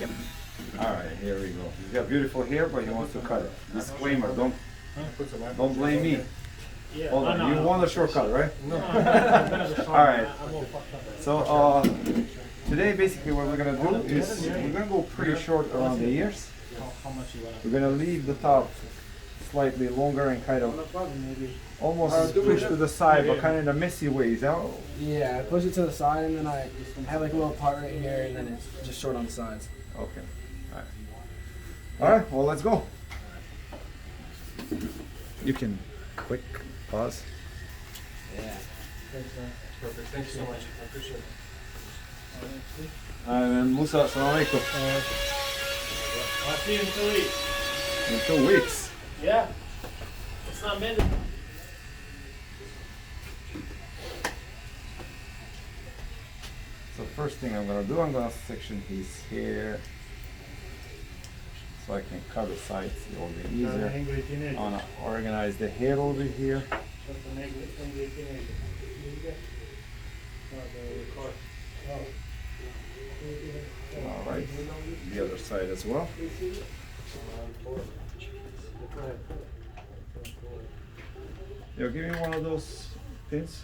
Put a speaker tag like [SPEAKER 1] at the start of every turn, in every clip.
[SPEAKER 1] Yep.
[SPEAKER 2] All right, here we go. He's got beautiful hair, but he wants to cut it. Disclaimer: don't blame me. Hold on, you want a shortcut, right?
[SPEAKER 3] No.
[SPEAKER 2] All right. So today, basically, what we're gonna do is we're gonna go pretty short around the ears. We're gonna leave the top slightly longer and kind of almost push to the side, but kind of in a messy way. Is that?
[SPEAKER 1] Yeah, I push it to the side, and then I have like a little part right here, and then it's just short on the sides.
[SPEAKER 2] Okay. All right. Well, let's go. You can quick pause.
[SPEAKER 1] Yeah.
[SPEAKER 3] Thanks, man. Perfect. Thank you so much. I appreciate it.
[SPEAKER 2] And Musa, assalamu alaikum.
[SPEAKER 4] I'll see you in 2 weeks.
[SPEAKER 2] In 2 weeks.
[SPEAKER 4] Yeah. It's not mandatory.
[SPEAKER 2] So first thing I'm gonna do, I'm gonna section his hair so I can cut the sides a little bit easier. I wanna organize the hair over here. All right, the other side as well. Yo, give me one of those pins.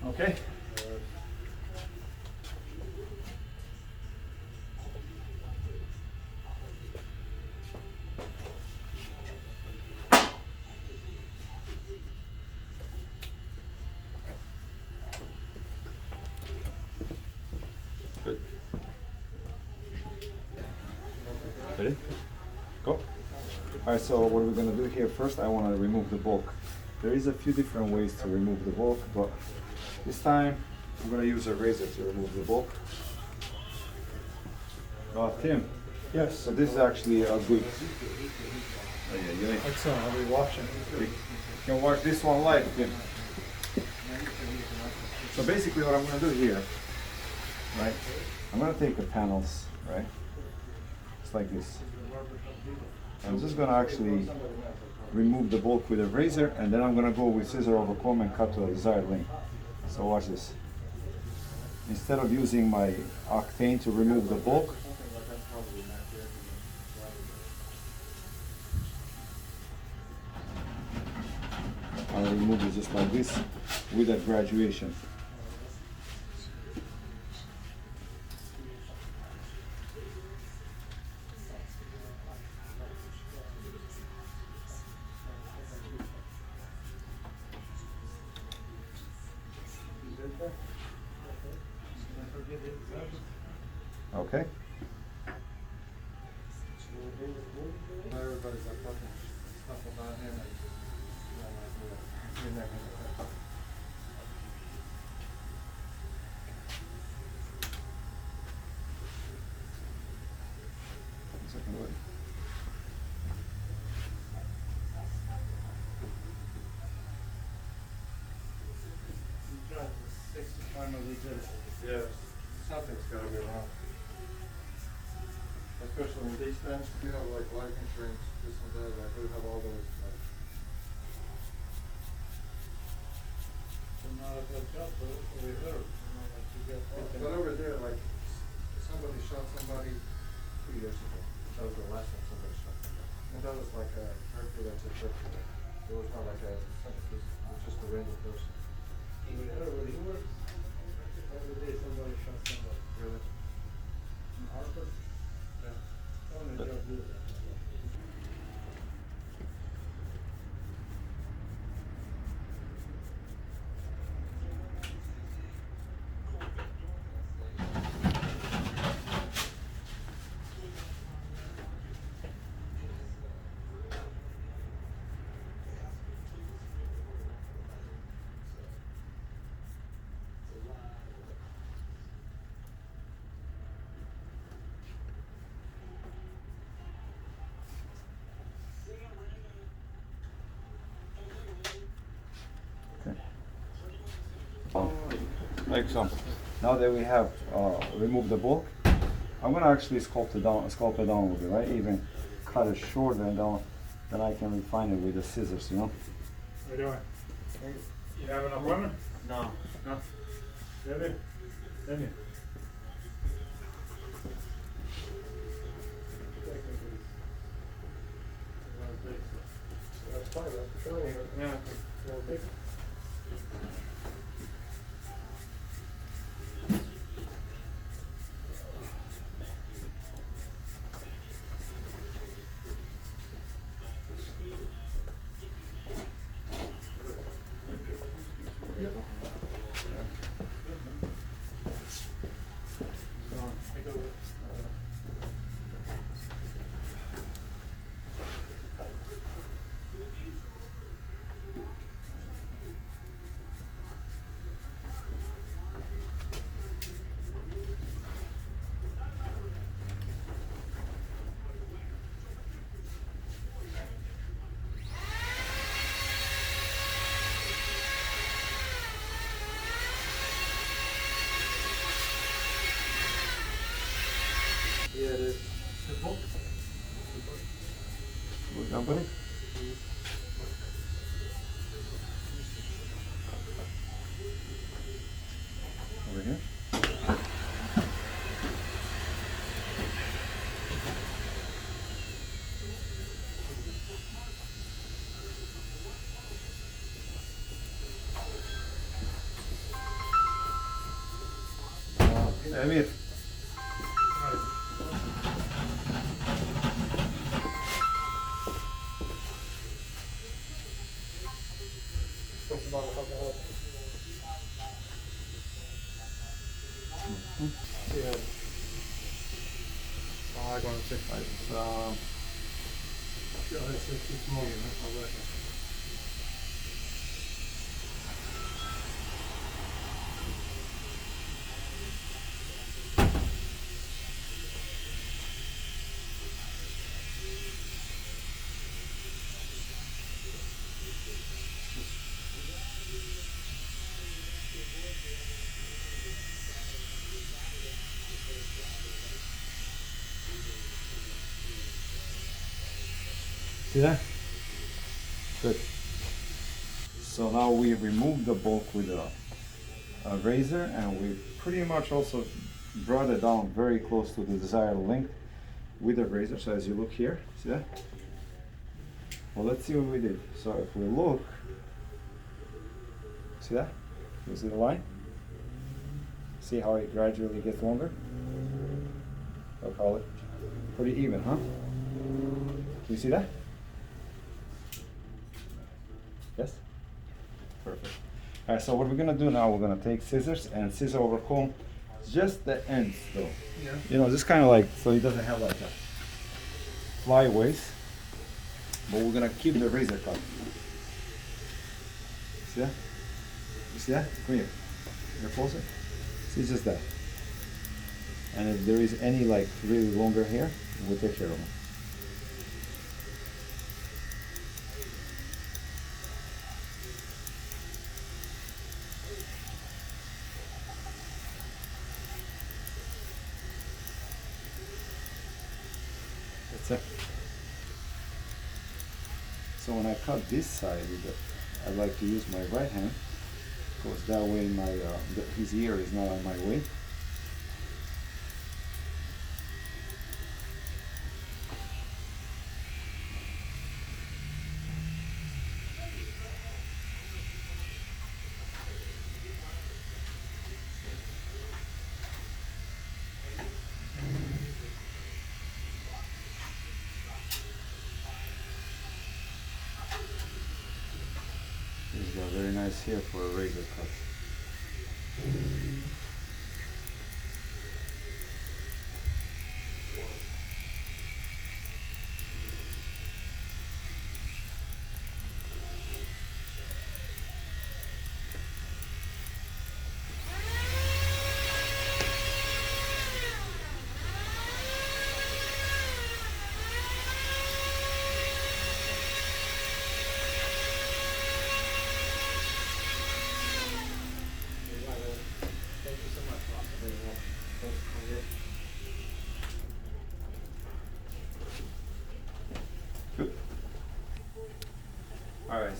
[SPEAKER 2] Okay. Good. Ready? Go. All right, so what we're gonna do here first, I wanna remove the bulk. There is a few different ways to remove the bulk, but this time I'm gonna use a razor to remove the bulk. Tim.
[SPEAKER 3] Yes.
[SPEAKER 2] So this is actually a good. Oh yeah, you
[SPEAKER 3] Excellent. I'll be watching.
[SPEAKER 2] can watch this one live, Tim. So basically, what I'm gonna do here, right? I'm gonna take the panels, right? Just like this. I'm just gonna actually remove the bulk with a razor, and then I'm gonna go with scissor over comb and cut to a desired length. So watch this. Instead of using my octane to remove the bulk, I'll remove it just like this with a graduation. Okay.
[SPEAKER 3] Everybody's like talking stuff about him.
[SPEAKER 2] Second way.
[SPEAKER 3] Yeah, something's gotta be wrong. Especially in these times, you have like life insurance, this and that, like we have all those. Like, but over there, like somebody shot somebody 2 years ago. That was the last time somebody shot somebody. And that was like a turkey that's a turkey. It was not like a, it was just a random person.
[SPEAKER 5] Every day somebody shot somebody.
[SPEAKER 3] Really?
[SPEAKER 5] In Harper?
[SPEAKER 3] Yeah.
[SPEAKER 5] Only job do that.
[SPEAKER 2] Example. Now that we have removed the bulk, I'm gonna actually sculpt it down a little bit, right? Even cut it short and down, then I can refine it with the scissors, you know?
[SPEAKER 3] How you doing? You have an appointment?
[SPEAKER 4] No.
[SPEAKER 3] No. Really? Really? That's fine, I'm showing you. Yeah. Well, take it. Yeah, it is.
[SPEAKER 2] Good company? Over here? Emir.
[SPEAKER 3] Yeah. I want to check. Yeah, it's more, I'll work it.
[SPEAKER 2] See that? Good. So now we remove the bulk with a razor, and we pretty much also brought it down very close to the desired length with a razor. So as you look here, see that? Well, let's see what we did. So if we look, see that? You see the line? See how it gradually gets longer? I'll call it pretty even, huh? You see that? Yes? Perfect. Alright, so what we're gonna do now, we're gonna take scissors and scissor over comb just the ends though.
[SPEAKER 3] Yeah.
[SPEAKER 2] You know, just kind of like, so it doesn't have like a flyaways, but we're gonna keep the razor cut. See that? You see that? Come here. You're closer. See, just that. And if there is any like really longer hair, we'll take care of them. That's it. So when I cut this side, I like to use my right hand, because that way my his ear is not on my way. He's got very nice hair for a razor cut.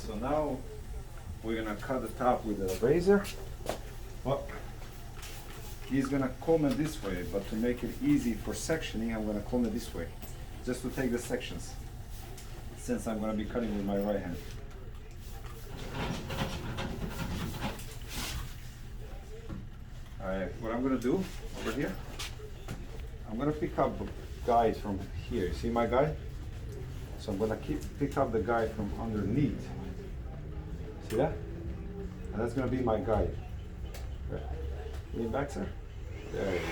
[SPEAKER 2] So now we're gonna cut the top with a razor. Well, he's gonna comb it this way, but to make it easy for sectioning, I'm gonna comb it this way, just to take the sections, since I'm gonna be cutting with my right hand. Alright, what I'm gonna do over here, I'm gonna pick up guide from here. See my guide? So I'm gonna pick up the guide from underneath. See that? And that's gonna be my guide. Right. Lean back, sir. There you go.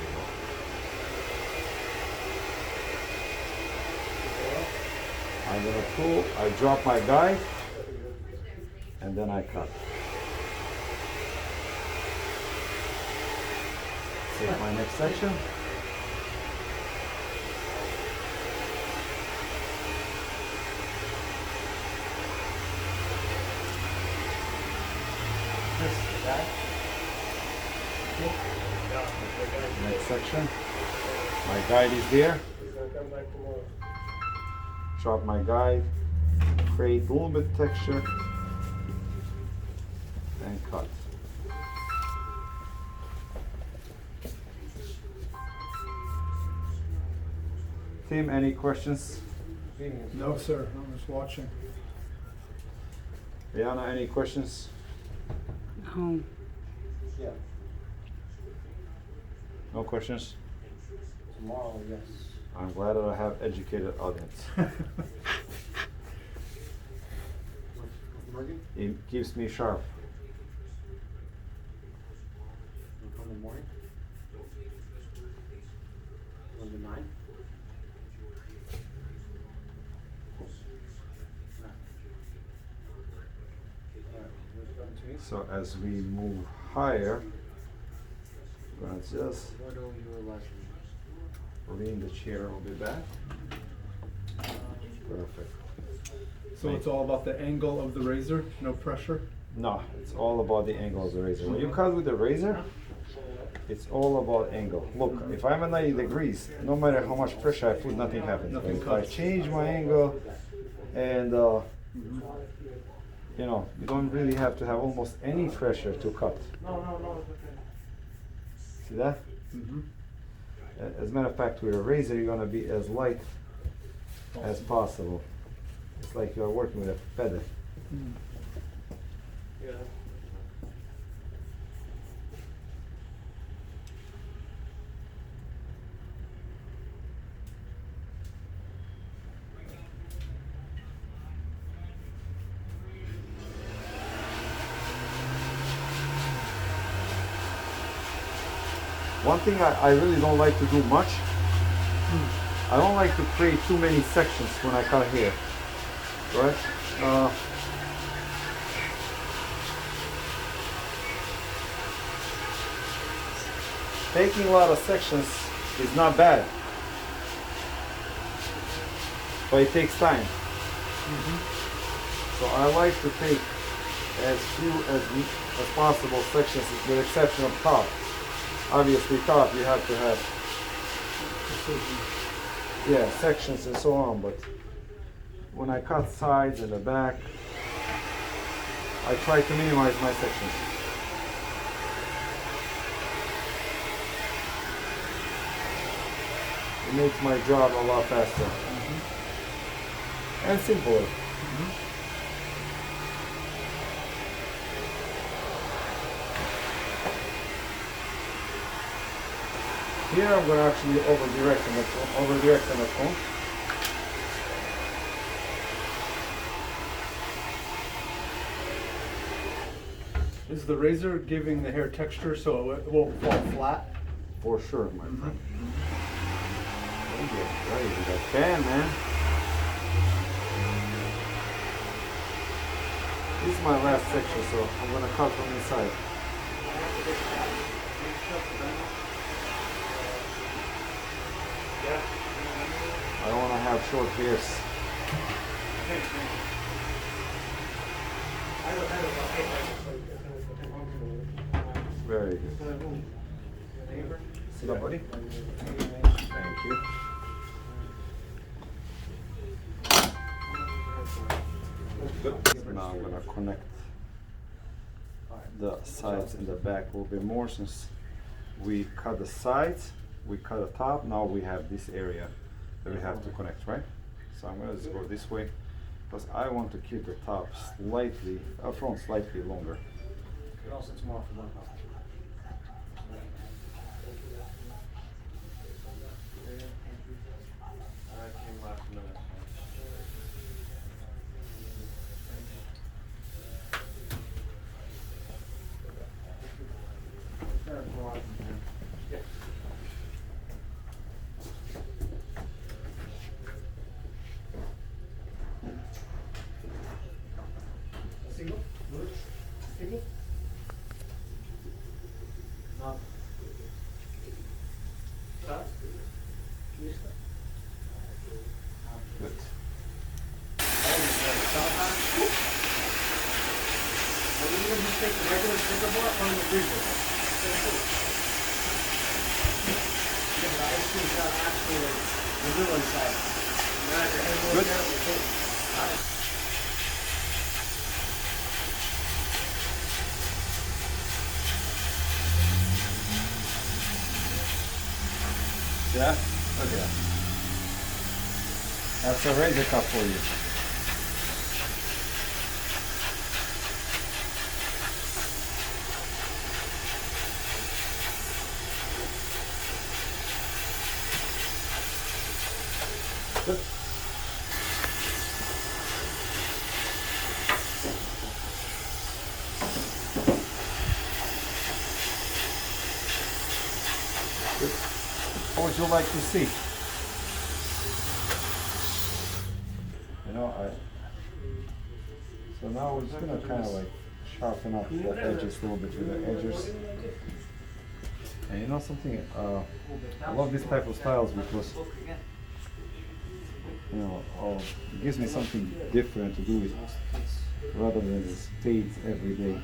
[SPEAKER 2] I'm gonna pull, I drop my guide, and then I cut. Take my next section. Next section. My guide is there. Drop my guide. Create a little bit texture. And cut. Tim, any questions?
[SPEAKER 5] No, sir. I'm just watching.
[SPEAKER 2] Rihanna, any questions?
[SPEAKER 6] No.
[SPEAKER 3] Yeah,
[SPEAKER 2] No questions?
[SPEAKER 3] tomorrow, yes.
[SPEAKER 2] I'm glad that I have educated audience.
[SPEAKER 3] Morgan,
[SPEAKER 2] It keeps me sharp.
[SPEAKER 3] you come in the morning? On the 9th?
[SPEAKER 2] So as we move higher, I'm gonna just
[SPEAKER 3] What over you were last week?
[SPEAKER 2] lean the chair a little bit back. Perfect.
[SPEAKER 5] So it's all about the angle of the razor, no pressure?
[SPEAKER 2] No, it's all about the angle of the razor. When you cut with the razor, it's all about angle. Look, if I'm at 90 degrees, no matter how much pressure I put, nothing happens.
[SPEAKER 5] Nothing
[SPEAKER 2] But if I
[SPEAKER 5] cuts.
[SPEAKER 2] change my angle, and you know, you don't really have to have almost any pressure to cut.
[SPEAKER 3] No, it's okay.
[SPEAKER 2] See that?
[SPEAKER 5] Mm-hmm.
[SPEAKER 2] As a matter of fact, with a razor, you're gonna be as light as possible. It's like you're working with a feather.
[SPEAKER 3] Yeah.
[SPEAKER 2] One thing I really don't like to do much, I don't like to create too many sections when I cut hair, right? Taking a lot of sections is not bad, but it takes time. So I like to take as few as possible sections, with the exception of top. Obviously top you have to have sections and so on, but when I cut sides and the back, I try to minimize my sections. It makes my job a lot faster and simpler. Here I'm going to actually over-direct on the comb.
[SPEAKER 5] Is the razor giving the hair texture so it won't fall flat?
[SPEAKER 2] For sure, my friend. Don't get ready with that fan, man. This is my last section, so I'm going to cut from inside. I don't want to have short hairs. Very good. Sit up, buddy. Thank you. Good. So now I'm going to connect the sides and the back a little bit more, since we cut the sides, we cut the top, now we have this area that we have to connect, right? So I'm gonna just go this way, because I want to keep the top slightly, front slightly longer.
[SPEAKER 3] It also it's more for one half. I came last minute.
[SPEAKER 4] Single? Single? Not. Start?
[SPEAKER 2] Good.
[SPEAKER 1] Just take the regular sticker bar on the freezer. Yeah, the ice cream's got actually vanilla inside.
[SPEAKER 2] Good. Yeah? Okay. That's a razor cup for you. Good. Good. What would you like to see? So now we're just gonna kind of like sharpen up the edges a little bit with the edges. And you know something? I love this type of styles because it gives me something different to do with, rather than just fades every day.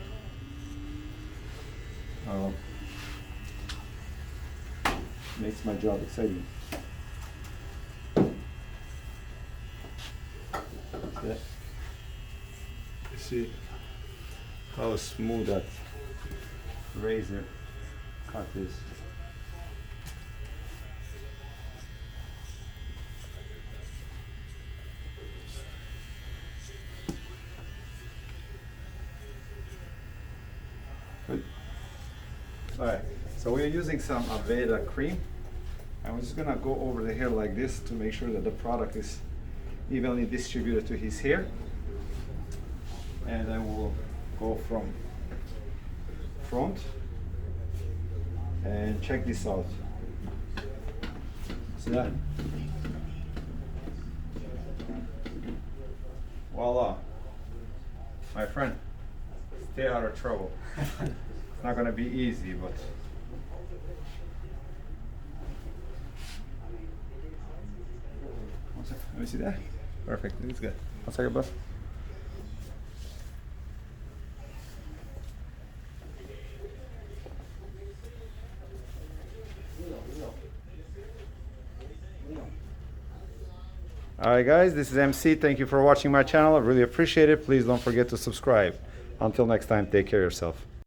[SPEAKER 2] Makes my job exciting. Yeah. You see how smooth that razor cut is. Good. Alright, so we're using some Aveda cream, and we're just gonna go over the hair like this to make sure that the product is evenly distributed to his hair. And then we'll go from front and check this out. See that? Voila, my friend, stay out of trouble. It's not gonna be easy, but one second, let me see that. Perfect, it's good. One second, bud. Alright guys, this is MC. Thank you for watching my channel. I really appreciate it. Please don't forget to subscribe. Until next time, take care of yourself.